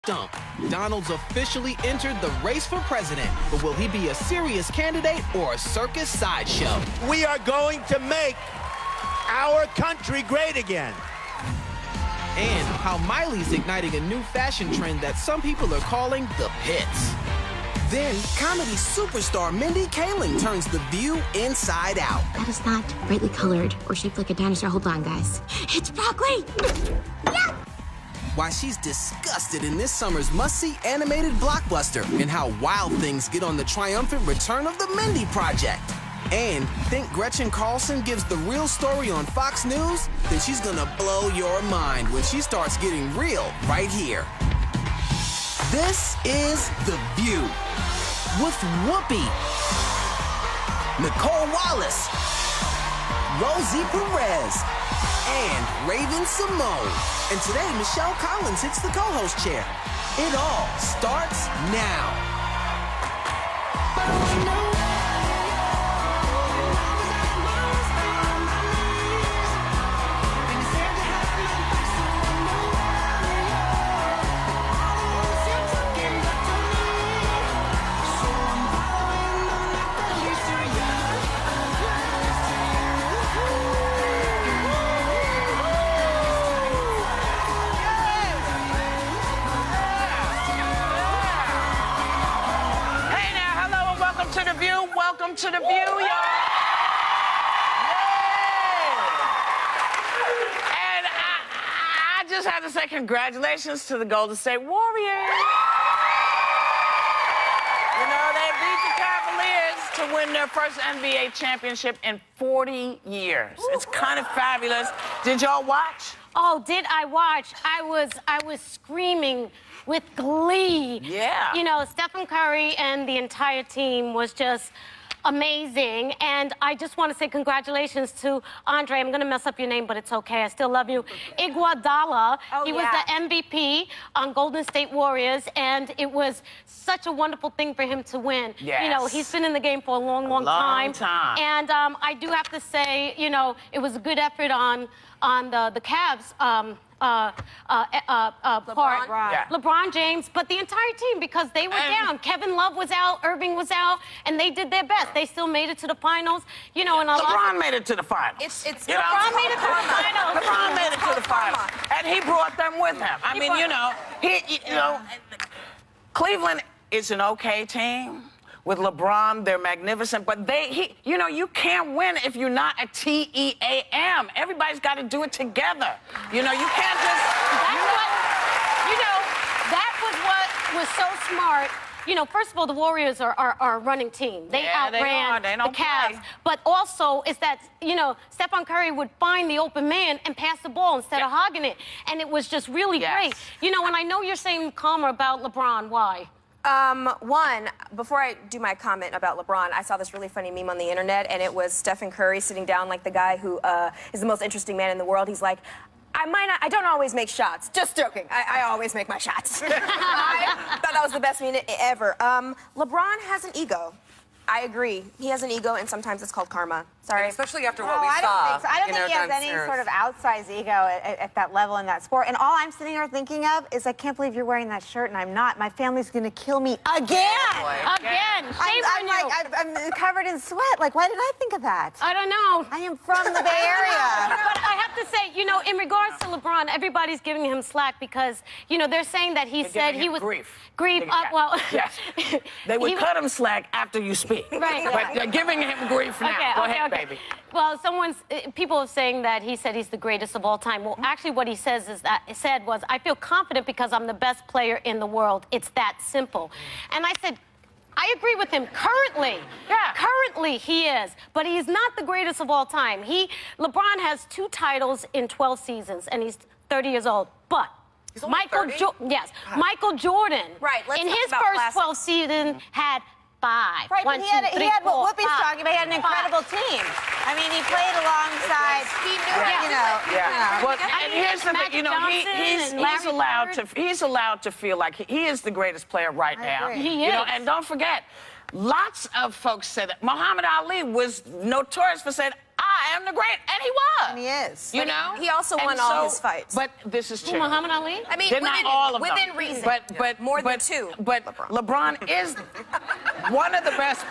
stump. Donald's officially entered the race for president, but will he be a serious candidate or a circus sideshow? We are going to make our country great again. And how Miley's igniting a new fashion trend that some people are calling the pits. Then, comedy superstar Mindy Kaling turns the view inside out. That is not brightly colored or shaped like a dinosaur. Hold on, guys. It's broccoli! Yeah! Why she's disgusted in this summer's must-see animated blockbuster and how wild things get on the triumphant return of the Mindy Project. And think Gtretchen Carlson gives the real story on Fox News? Then she's gonna blow your mind when she starts getting real right here. This is The View with Whoopi, Nicole Wallace, Rosie Perez, and Raven Simone. And today, Michelle Collins hits the co-host chair. It all starts now. Welcome to the View, y'all. And I just had to say congratulations to the Golden State Warriors. You know, they beat the Cavaliers to win their first NBA championship in 40 years. It's kind of fabulous. Did y'all watch? Oh, did I watch? I was screaming with glee. Yeah. You know, Stephen Curry and the entire team was just amazing. And I just want to say congratulations to Andre. I'm going to mess up your name, but it's okay. I still love you. Iguodala. Oh, he was the MVP on Golden State Warriors, and it was such a wonderful thing for him to win. Yes. You know, he's been in the game for a long, long time. And I do have to say, you know, it was a good effort on the Cavs. LeBron James, but the entire team, because they were down. Kevin Love was out, Irving was out, and they did their best. They still made it to the finals. You know, and LeBron made it to the finals. LeBron made it to the finals. LeBron made it to the finals, and he brought them with him. I mean, you know, Cleveland is an okay team. With LeBron, they're magnificent, but you know, you can't win if you're not a team. Everybody's got to do it together. You know, you can't just. That was what was so smart. You know, first of all, the Warriors are a running team. They outran the Cavs. But also is that, you know, Stephen Curry would find the open man and pass the ball instead of hogging it. And it was just really great. You know, and I know you're saying calmer about LeBron. Why? One, before I do my comment about LeBron, I saw this really funny meme on the internet, and it was Stephen Curry sitting down like the guy who is the most interesting man in the world. He's like, I don't always make shots. Just joking. I always make my shots. I thought that was the best meme ever. LeBron has an ego. I agree. He has an ego, and sometimes it's called karma. Sorry. And especially after what we saw. I don't think he has any sort of outsized ego at that level in that sport. And all I'm sitting here thinking of is, I can't believe you're wearing that shirt and I'm not. My family's going to kill me again. Again. Shame on you. I'm covered in sweat. Like, why did I think of that? I don't know. I am from the Bay Area. But I have to say, you know, in regards to LeBron, everybody's giving him slack because, you know, they're saying that he said he was... Grief. Well... Yes. They would cut him slack after you speak. Right. But they're giving him grief now. Go ahead, baby. Well, people are saying that he said he's the greatest of all time. Well, actually, what he said was, I feel confident because I'm the best player in the world. It's that simple. And I said, I agree with him. Currently he is, but he's not the greatest of all time. LeBron has 2 titles in 12 seasons, and he's 30 years old. But Michael Jordan, in his first 12 seasons, had 5. Right, but he had what Whoopi's talking about. He had an incredible team. I mean, he played alongside, Well, and here's the thing, you know, he's allowed to feel like he is the greatest player right now. He you know, is. and don't forget, lots of folks said that. Muhammad Ali was notorious for saying, I am the great, and he was. And he is. You know? He also won all his fights. But this is true. Muhammad Ali? I mean, They're not all of them. within reason. But more than two. But LeBron is one of the best.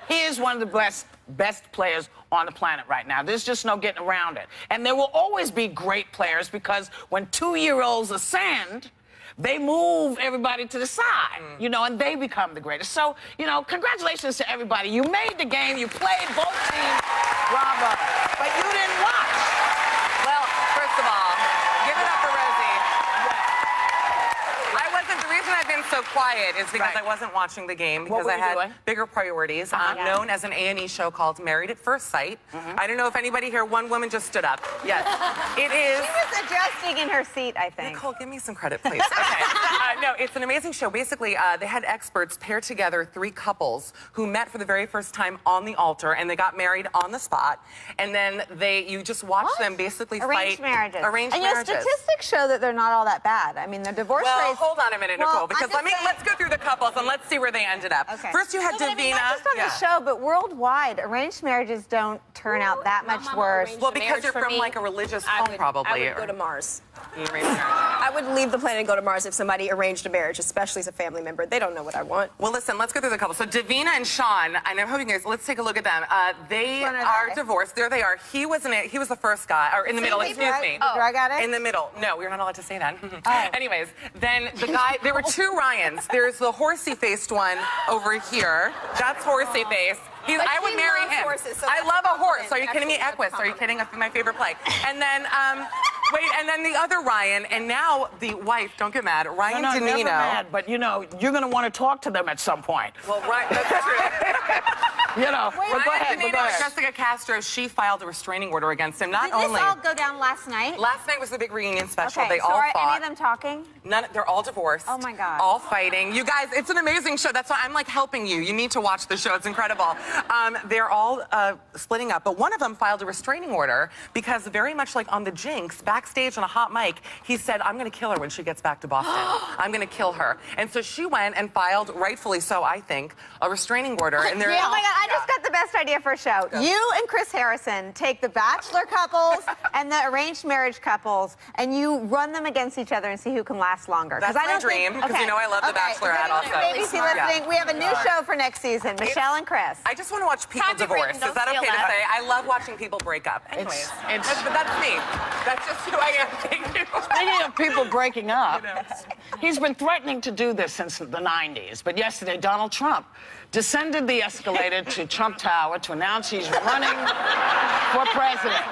He is one of the best players on the planet right now. There's just no getting around it. And there will always be great players because when 2-year-olds ascend, they move everybody to the side, you know, and they become the greatest. So, you know, congratulations to everybody. You made the game. You played both teams. Bravo. But you didn't watch. Well, first of all, give it up for Rosie. The reason I've been so quiet is because I wasn't watching the game because I had bigger priorities. Known as an A&E show called Married at First Sight. I don't know if anybody here, one woman just stood up. Yes, it is. She was adjusting in her seat, I think. Nicole, give me some credit, please. Okay. No, it's an amazing show. Basically, they had experts pair together 3 couples who met for the very first time on the altar, and they got married on the spot. And then you just watch them basically Arranged fight. marriages. Arranged and marriages. And statistics show that they're not all that bad. I mean, the divorce rate. Hold on a minute, Nicole, because let's go through the couples and let's see where they ended up. Okay. First, you had Davina. I mean, not just on the show, but worldwide, arranged marriages don't turn out that much worse. Well, because you're from like a religious home, probably. I would go to Mars. I would leave the planet and go to Mars if somebody arranged a marriage, especially as a family member. They don't know what I want. Well, listen, let's go through the couple. So Davina and Sean, and I'm hoping you guys, let's take a look at them. They are divorced. There they are. He was the first guy, or in the middle, excuse me. Drug addict? In the middle. No, we're not allowed to say that. Anyways, then the guy, there were 2 Ryans. There's the horsey-faced one over here. That's horsey-face. I would marry him. Horses, so I love a horse. Are you kidding me? Equus. Are you kidding? That's my favorite play. And then, and then the other Ryan, and now the wife, don't get mad, Ryan Danino. Never mad, but you know, you're going to want to talk to them at some point. Well, right, that's true. You know, go ahead. Jessica Castro, she filed a restraining order against him. Did this all go down last night? Last night was the big reunion special. Okay, they all fought. Are any of them talking? None. They're all divorced. Oh my God. All fighting. You guys, it's an amazing show. That's why I'm like helping you. You need to watch the show. It's incredible. They're all splitting up, but one of them filed a restraining order because very much like on the Jinx, backstage on a hot mic, he said, I'm going to kill her when she gets back to Boston. I'm going to kill her. And so she went and filed, rightfully so, I think, a restraining order. And they're oh my God, I just got the best idea for a show. Go. You and Chris Harrison take the bachelor couples and the arranged marriage couples, and you run them against each other and see who can last longer. That's my dream, because you know I love The Bachelorette also. ABC listening, we have a new show for next season, Michelle and Chris. I just want to watch people divorce. Is that okay to say? I love watching people break up. Anyways, but that's me. That's just who I am. Thank you. Speaking of people breaking up, he's been threatening to do this since the 90s. But yesterday, Donald Trump descended the escalator to Trump Tower to announce he's running for president.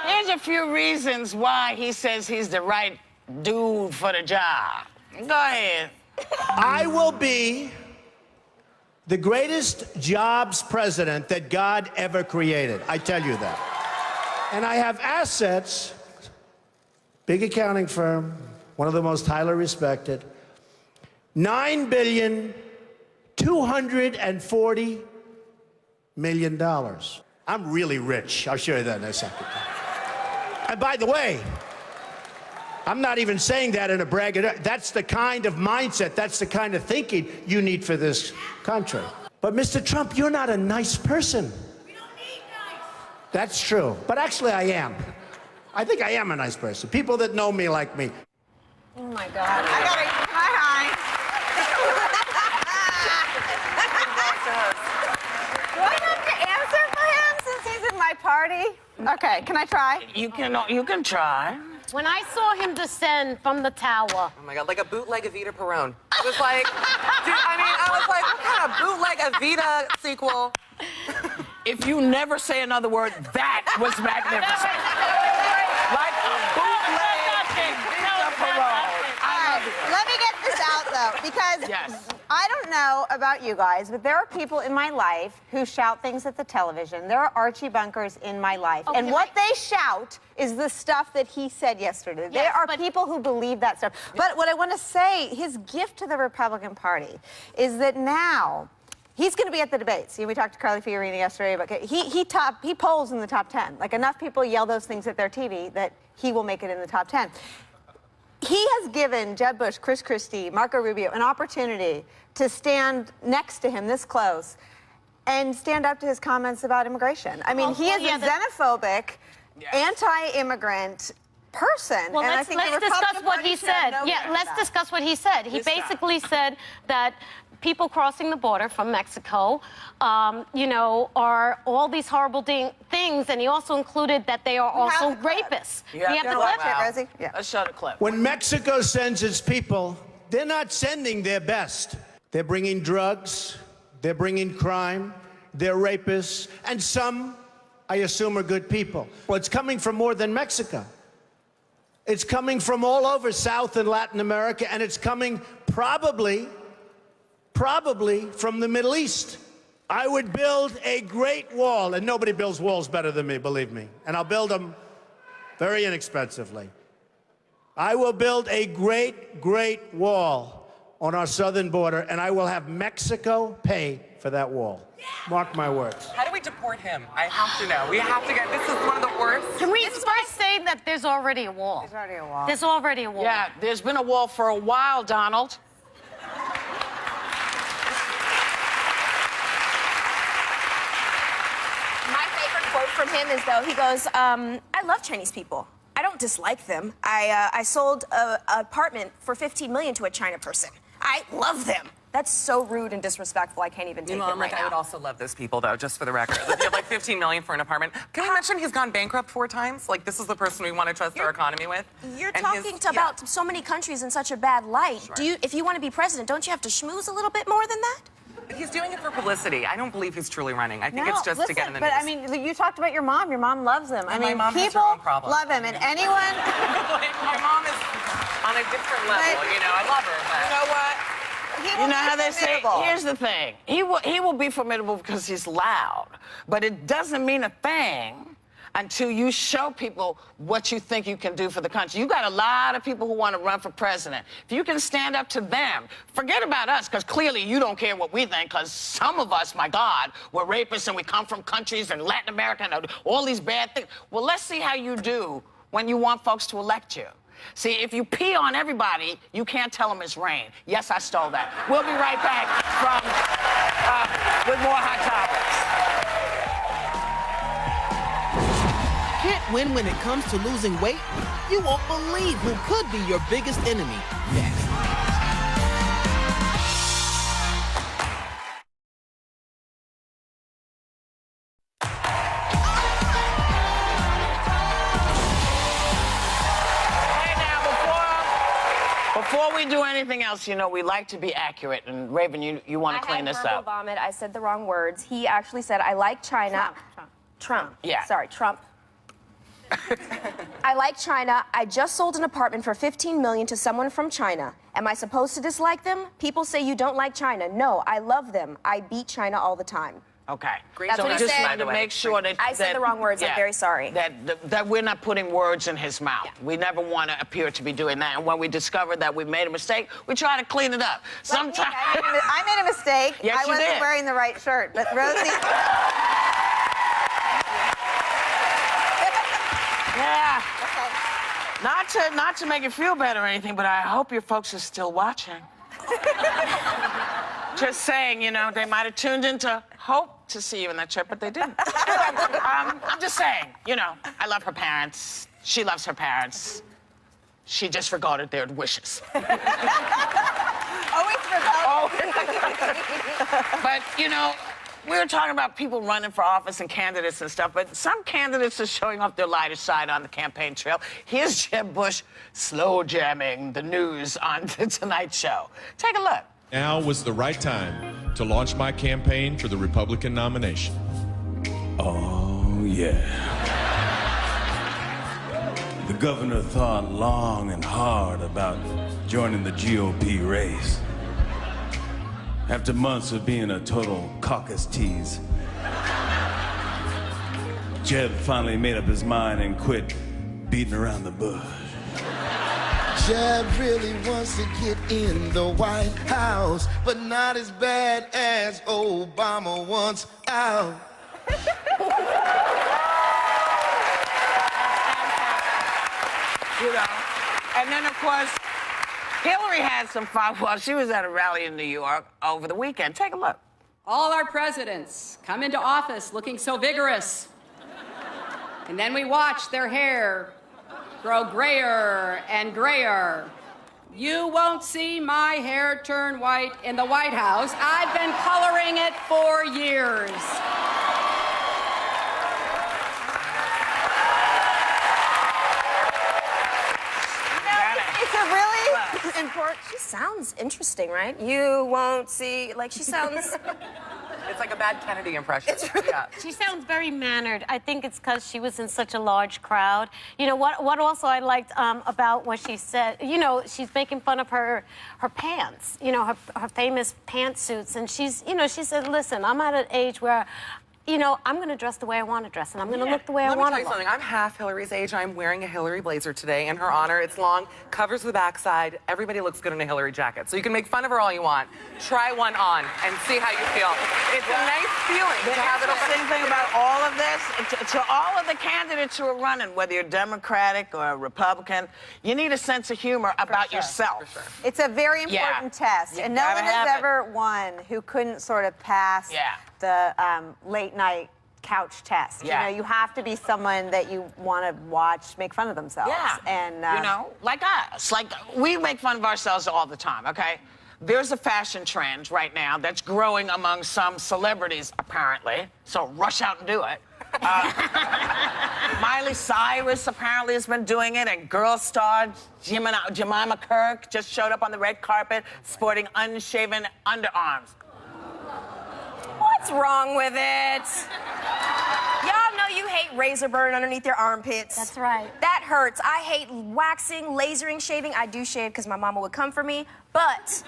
Here's a few reasons why he says he's the right dude for the job. Go ahead. I will be the greatest jobs president that God ever created. I tell you that. And I have assets, big accounting firm, one of the most highly respected, $9,240 million. I'm really rich. I'll show you that in a second. And by the way, I'm not even saying that in a braggadocio. That's the kind of mindset, that's the kind of thinking you need for this country. But Mr. Trump, you're not a nice person. We don't need nice. That's true. But actually, I am. I think I am a nice person. People that know me like me. Oh my God. I gotta. Hi. Do I have to answer for him since he's in my party? Okay, can I try? You can try. When I saw him descend from the tower. Oh my God, like a bootleg Evita Perón. I was like, what kind of bootleg Evita sequel? If you never say another word, that was magnificent. Like a bootleg Evita Perón. Let me get this out, though, because I don't know about you guys, but there are people in my life who shout things at the television. There are Archie Bunkers in my life. And what they shout is the stuff that he said yesterday. There are people who believe that stuff. But what I want to say, his gift to the Republican Party is that now he's going to be at the debates. We talked to Carly Fiorina yesterday, but he polls in the top 10. Like, enough people yell those things at their TV that he will make it in the top 10. He has has given Jeb Bush, Chris Christie, Marco Rubio an opportunity to stand next to him this close and stand up to his comments about immigration. I mean, he is a xenophobic, anti-immigrant person. Well, and let's discuss what he said. Yeah, let's discuss what he said. He basically said that people crossing the border from Mexico, you know, are all these horrible things, and he also included that they are also rapists. Yeah. We have the clip. Rosie? Yeah. Let's show the clip. When Mexico sends its people, they're not sending their best. They're bringing drugs, they're bringing crime, they're rapists, and some, I assume, are good people. Well, it's coming from more than Mexico. It's coming from all over South and Latin America, and it's coming probably from the Middle East. I would build a great wall, and nobody builds walls better than me, believe me. And I'll build them very inexpensively. I will build a great, great wall on our southern border, and I will have Mexico pay for that wall. Mark my words. How do we deport him? I have to know. We have to get, this is one of the worst. Can we first say that there's already a wall? There's already a wall. There's already a wall. Yeah, there's been a wall for a while, Donald. My favorite quote from him is, though, he goes, I love Chinese people. I don't dislike them. I sold an apartment for $15 million to a China person. I love them. That's so rude and disrespectful. I can't even take it right now. I would also love those people, though, just for the record. If you have like $15 million for an apartment. Can we mention he's gone bankrupt 4 times? Like, this is the person we want to trust our economy with. You're talking about so many countries in such a bad light. Sure. If you want to be president, don't you have to schmooze a little bit more than that? He's doing it for publicity. I don't believe he's truly running. I think it's just to get in the news. But I mean, you talked about your mom. Your mom loves him. I mean, my mom people has her own problems. love him, and anyone. My mom is on a different level. You know, I love her. But... You know what? You know how they say, formidable. here's the thing. He will be formidable because he's loud. But it doesn't mean a thing until you show people what you think you can do for the country. You got a lot of people who want to run for president. If you can stand up to them, forget about us, because clearly you don't care what we think, because some of us, my God, we're rapists and we come from countries in Latin America and all these bad things. Well, let's see how you do when you want folks to elect you. See, if you pee on everybody, you can't tell them it's rain. Yes, I stole that. We'll be right back with more Hot Topics. Can't win when it comes to losing weight? You won't believe who could be your biggest enemy next. Before we do anything else, you know, we like to be accurate. And Raven, you want to clean this I had verbal up. vomit. I said the wrong words. He actually said, I like China. Trump. Yeah. Sorry, Trump. I like China. I just sold an apartment for $15 million to someone from China. Am I supposed to dislike them? People say you don't like China. No, I love them. I beat China all the time. Okay. That's so what he just said. wanted to make sure that I said the wrong words. I'm very sorry. That we're not putting words in his mouth. Yeah. We never want to appear to be doing that. And when we discover that we made a mistake, we try to clean it up. Sometimes I made a mistake. Yes, I wasn't wearing the right shirt, but Rosie. Yeah. Okay. Not to make you feel better or anything, but I hope your folks are still watching. Just saying, you know, they might have tuned in to hope to see you in that trip, but they didn't. I'm just saying, you know, I love her parents. She loves her parents. She disregarded their wishes. Always forgot. But, you know, we were talking about people running for office and candidates and stuff, but some candidates are showing off their lighter side on the campaign trail. Here's Jeb Bush slow jamming the news on The Tonight Show. Take a look. Now was the right time to launch my campaign for the Republican nomination. Oh, yeah. The governor thought long and hard about joining the GOP race. After months of being a total caucus tease, Jeb finally made up his mind and quit beating around the bush. Jeb really wants to get in the White House, but not as bad as Obama wants out. You know, and then of course, Hillary had some fun while she was at a rally in New York over the weekend. Take a look. All our presidents come into office looking so vigorous. And then we watch their hair grow grayer and grayer. You won't see my hair turn white in the White House. I've been coloring it for years. It's a really important. She sounds interesting, right? You won't see. Like she sounds. It's like a bad Kennedy impression. Yeah. She sounds very mannered. I think it's because she was in such a large crowd. You know, what also I liked about what she said, you know, she's making fun of her pants, you know, her famous pantsuits. And she's, you know, she said, listen, I'm at an age where, you know, I'm going to dress the way I want to dress, and I'm going to look the way I want to look. Let me tell you something. I'm half Hillary's age. I'm wearing a Hillary blazer today in her honor. It's long, covers the backside. Everybody looks good in a Hillary jacket. So you can make fun of her all you want. Try one on and see how you feel. It's a nice feeling to have it. The interesting thing about all of this, to all of the candidates who are running, whether you're Democratic or Republican, you need a sense of humor about yourself. It's a very important test, and no one has ever won who couldn't sort of pass the late night couch test. You know, you have to be someone that you want to watch make fun of themselves. And you know, like us. Like, we make fun of ourselves all the time, okay? There's a fashion trend right now that's growing among some celebrities, apparently. So rush out and do it. Miley Cyrus apparently has been doing it, and girl star Jemima Kirk just showed up on the red carpet sporting unshaven underarms. What's wrong with it? Y'all know you hate razor burn underneath your armpits. That's right. That hurts. I hate waxing, lasering, shaving. I do shave because my mama would come for me, but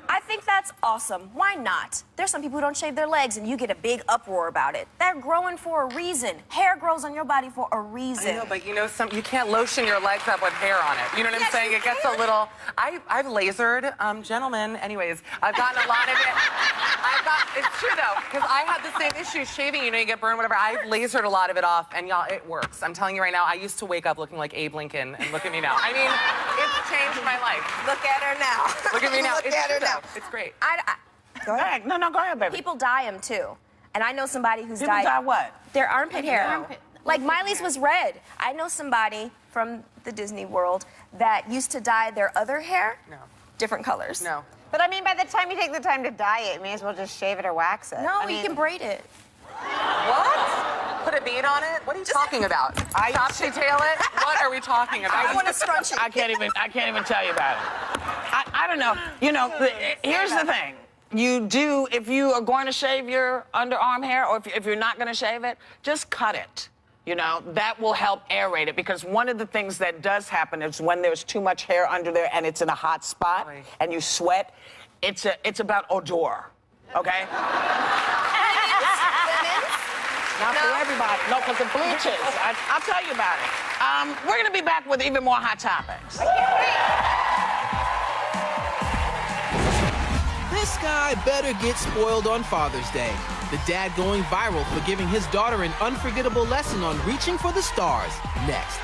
I think that's awesome. Why not? There's some people who don't shave their legs, and you get a big uproar about it. They're growing for a reason. Hair grows on your body for a reason. I know, but you know, you can't lotion your legs up with hair on it. You know what I'm saying? It gets a little. I've lasered, gentlemen. Anyways, I've gotten a lot of it. It's true though, because I had the same issue shaving. You know, you get burned, whatever. I've lasered a lot of it off, and y'all, it works. I'm telling you right now. I used to wake up looking like Abe Lincoln, and look at me now. I mean, it's changed my life. Look at her now. Look at me now. Look at her now. It's great. Go ahead. No, go ahead, baby. People dye them too, and I know somebody who's People dye what? Their armpit hair. Like Miley's was red. I know somebody from the Disney world that used to dye their other hair different colors. No. But I mean, by the time you take the time to dye it, you may as well just shave it or wax it. No, you can braid it. What? Put a bead on it? What are you talking about? Topsy tail it? What are we talking about? I want to scrunch it. I can't even tell you about it. I don't know. You know, here's the thing. You do, if you are going to shave your underarm hair, or if you're not going to shave it, just cut it. You know, that will help aerate it, because one of the things that does happen is when there's too much hair under there and it's in a hot spot and you sweat, it's about odor, okay? Not for everybody. No, because it bleaches. I'll tell you about it. We're going to be back with even more hot topics. I can't wait. This guy better get spoiled on Father's Day. The dad going viral for giving his daughter an unforgettable lesson on reaching for the stars. Next.